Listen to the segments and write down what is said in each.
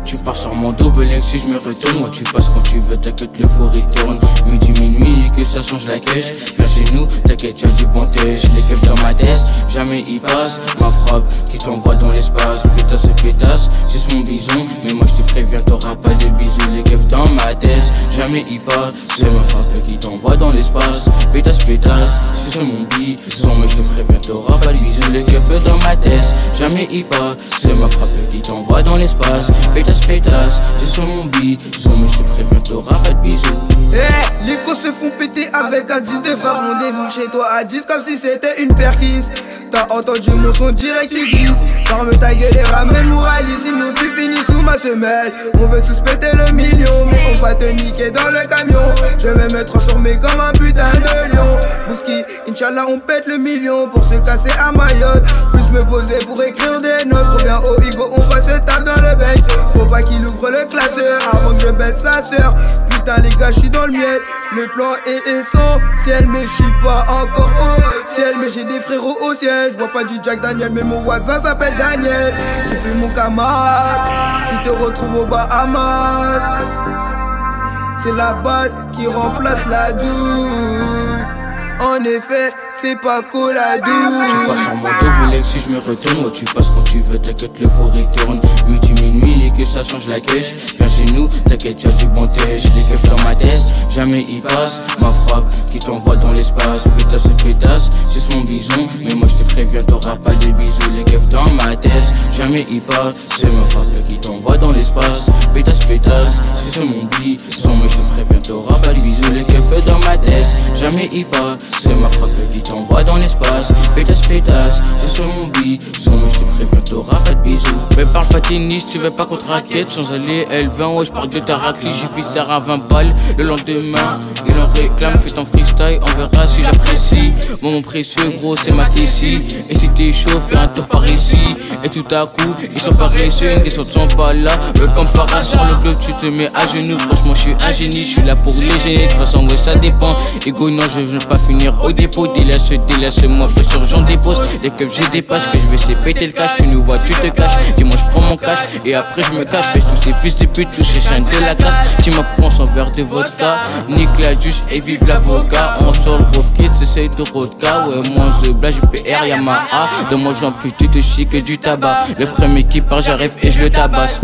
Tu pars sur mon double X si je me retourne. Moi tu passes quand tu veux, t'inquiète le four il tourne. Midi minuit et que ça change la caisse. Viens chez nous, t'inquiète y'a du bon tèche. Les keufs dans ma tête, jamais y passe. Ma frappe qui t'envoie dans l'espace. Pétasse et pétasse, c'est mon bison. Mais moi je te préviens, t'auras pas de bisous. Les keufs dans ma tête, jamais y passe. C'est ma frappe qui t'envoie dans l'espace. Pétasse, pétasse, c'est mon bison. Mais je te préviens, t'auras pas de bisous. Les keufs dans ma tête, jamais y passe. C'est ma frappe qui t'envoie dans l'espace. Pétasse, pétasse, c'est sur mon bison. Mais je te préviens, t'auras pas de bisous. Eh, les cos se font péter avec un 10 de frères. On déboule chez toi à 10 comme si c'était une perquise. T'as entendu mon son direct qui glisse. Ferme ta gueule et ramène Mourali, sinon tu finis sous ma semelle. On veut tous péter le million, mais on va te niquer dans le camion. Je vais me transformer comme un putain de lion. Bouski, Inch'Allah on pète le million pour se casser à Mayotte. Plus me poser pour écrire des notes. Reviens au Higo, on va se taper dans le bec. Faut pas qu'il ouvre le classeur avant que je baisse sa sœur. Putain les gars, j'suis dans le miel. Le plan est essentiel, mais j'suis pas encore au ciel. Mais j'ai des frérots au ciel. J'bois pas du Jack Daniel, mais mon voisin s'appelle Daniel. J'ai fait mon camarade, tu te retrouves au Bahamas. C'est la balle qui remplace la douille. En effet, c'est pas cool à douille. Tu passes sur mon double X si je me retourne. Moi tu passes quand tu veux, t'inquiète le four il tourne. Midi minuit et que ça change la caisse. Viens chez nous, t'inquiète y'a du bon tèche. Les keufs dans ma tête, jamais y passe. Ma frappe qui t'envoie dans l'espace. Pétasse et pétasse, c'est mon bison. Mais moi je te préviens, t'auras pas de bisous. Les keufs dans ma tête, jamais y passe. C'est ma frappe qui t'envoie dans l'espace. Pétasse, pétasse, c'est mon bison. Mais je te préviens, t'auras pas de bisous. Les keufs dans ma tête, jamais y passe. C'est ma frappe qui t'envoie dans l'espace. Pétasse, pétasse, c'est sur mon bison. Mais je te préviens, t'auras pas de bisous. Mais parle pas tennis, tu veux pas contre raquette. Sans aller L20, ouais, j'parle de ta raclée. J'ai vu ça à 20 balles. Le lendemain, il en réclame. Fais ton freestyle, on verra si j'apprécie. Moi, mon précieux gros, c'est ma tessie. Et si t'es chaud, fais un tour par ici. Et tout à coup, ils sont paresseux, les autres sont pas là. Le comparaison, le club, tu te mets à genoux. Franchement, je suis un génie, je suis là pour les gêner. De toute façon, ouais, ça dépend. Ego, non, je veux pas finir au dépôt. Délaisse-moi, bien sûr, j'en dépose. Les keufs, j'ai dépasse, que je vais essayer péter le cash. Tu nous vois, tu te caches. Dis-moi, je prends mon cash et après, je me cache. Tous ces fils de pute, tous ces chiens de la casse. Tu m'apprends son verre de vodka. Nique la juge et vive l'avocat. On sort le rocket, c'est de rodka. Ouais, moi, je blage, PR, Yamaha. De moi, j'en plus, tu te chies que du tabac. Le premier qui part, j'arrive et je le tabasse.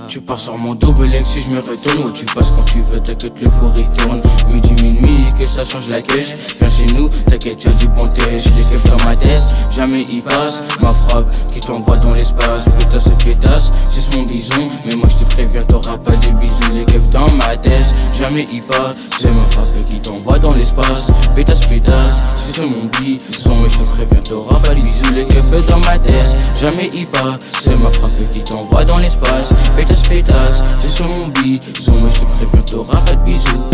Tu pars sur mon double X si je me retourne. Moi tu passes quand tu veux, t'inquiète le four il tourne. Midi minuit et que ça change la caisse. Viens chez nous, t'inquiète y'a du bon tèche. Les keufs dans ma tête, jamais y passe. Ma frappe qui t'envoie dans l'espace. Pétasse et pétasse, c'est mon bison. Mais moi je te préviens, t'auras pas de bisous. Les keufs dans ma tête, jamais y passe. C'est ma frappe qui t'envoie dans l'espace. Pétasse, pétasse, c'est mon bison. Mais je te préviens, t'auras pas de bisous. Les keufs dans ma tête, jamais y passe. C'est ma frappe qui t'envoie dans l'espace. Pétasse, pétasse, c'est sur mon bison. Mais je te préviens, t'auras pas de bisous.